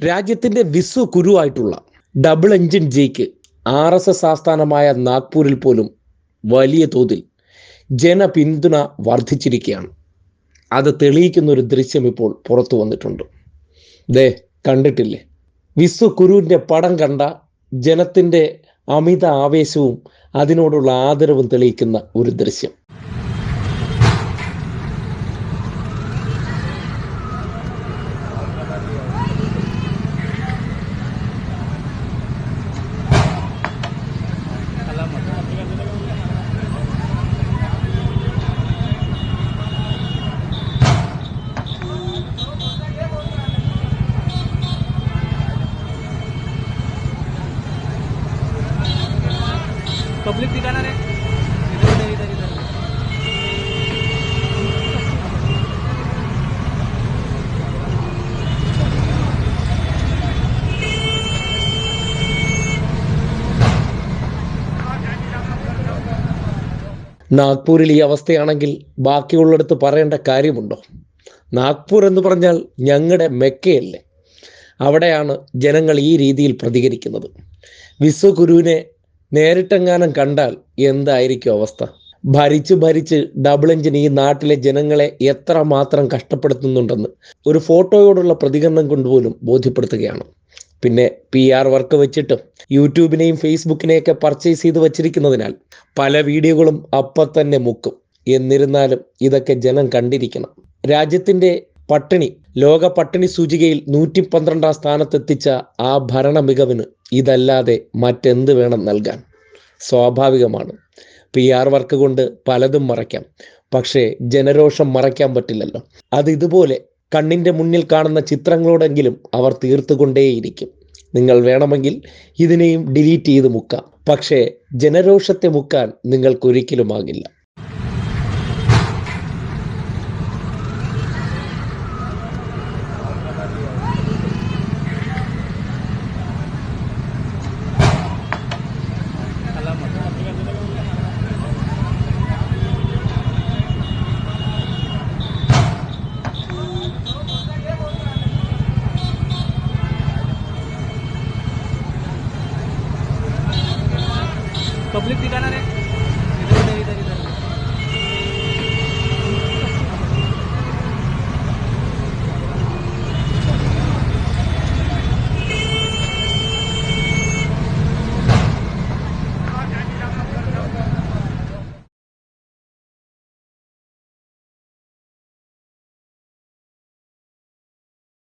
രാജ്യത്തിൻ്റെ വിശ്വഗുരുവായിട്ടുള്ള double engine Jake RSS ആസ്ഥാനമായ നാഗ്പൂരിൽ പോലും വലിയ തോതിൽ ജനപിന്തുണ വർദ്ധിച്ചിരിക്കുകയാണ്. അത് തെളിയിക്കുന്ന ഒരു ദൃശ്യം ഇപ്പോൾ പുറത്തു വന്നിട്ടുണ്ട്. കണ്ടിട്ടില്ലേ? വിശ്വഗുരുവിൻ്റെ പടം കണ്ട ജനത്തിൻ്റെ അമിത ആവേശവും അതിനോടുള്ള ആദരവും തെളിയിക്കുന്ന ഒരു ദൃശ്യം. पब्लिक दिखाना रे इधर इधर इधर इधर നാഗ്പൂരിൽ ഈ അവസ്ഥയാണെങ്കിൽ ബാക്കിയുള്ളിടത്ത് പറയേണ്ട കാര്യമുണ്ടോ? നാഗ്പൂർ എന്ന് പറഞ്ഞാൽ ഞങ്ങളുടെ മെക്കയല്ലേ. അവിടെയാണ് ജനങ്ങൾ ഈ രീതിയിൽ പ്രതികരിക്കുന്നത്. വിശ്വഗുരുവിനെ നേരിട്ടെങ്ങാനും കണ്ടാൽ എന്തായിരിക്കും അവസ്ഥ? ഭരിച്ച് ഡബിൾ എഞ്ചിൻ ഈ നാട്ടിലെ ജനങ്ങളെ എത്രമാത്രം കഷ്ടപ്പെടുത്തുന്നുണ്ടെന്ന് ഒരു ഫോട്ടോയോടുള്ള പ്രതികരണം കൊണ്ടുപോലും ബോധ്യപ്പെടുത്തുകയാണ്. പിന്നെ PR വർക്ക് വെച്ചിട്ടും യൂട്യൂബിനെയും ഫേസ്ബുക്കിനെയൊക്കെ പർച്ചേസ് ചെയ്ത് വച്ചിരിക്കുന്നതിനാൽ പല വീഡിയോകളും അപ്പം തന്നെ മുക്കും. എന്നിരുന്നാലും ഇതൊക്കെ ജനം കണ്ടിരിക്കണം. രാജ്യത്തിൻ്റെ പട്ടിണി ലോക പട്ടിണി സൂചികയിൽ 112 സ്ഥാനത്തെത്തിച്ച ആ ഭരണ മികവിന് ഇതല്ലാതെ മറ്റെന്ത് വേണം നൽകാൻ? സ്വാഭാവികമാണ്. PR വർക്ക് കൊണ്ട് പലതും മറയ്ക്കാം, പക്ഷേ ജനരോഷം മറയ്ക്കാൻ പറ്റില്ലല്ലോ. അത് ഇതുപോലെ കണ്ണിൻ്റെ മുന്നിൽ കാണുന്ന ചിത്രങ്ങളോടെങ്കിലും അവർ തീർത്തുകൊണ്ടേയിരിക്കും. നിങ്ങൾ വേണമെങ്കിൽ ഇതിനെയും ഡിലീറ്റ് ചെയ്ത് മുക്കാം, പക്ഷേ ജനരോഷത്തെ മുക്കാൻ നിങ്ങൾക്കൊരിക്കലുമാകില്ല. पब्लिक दिखाना रे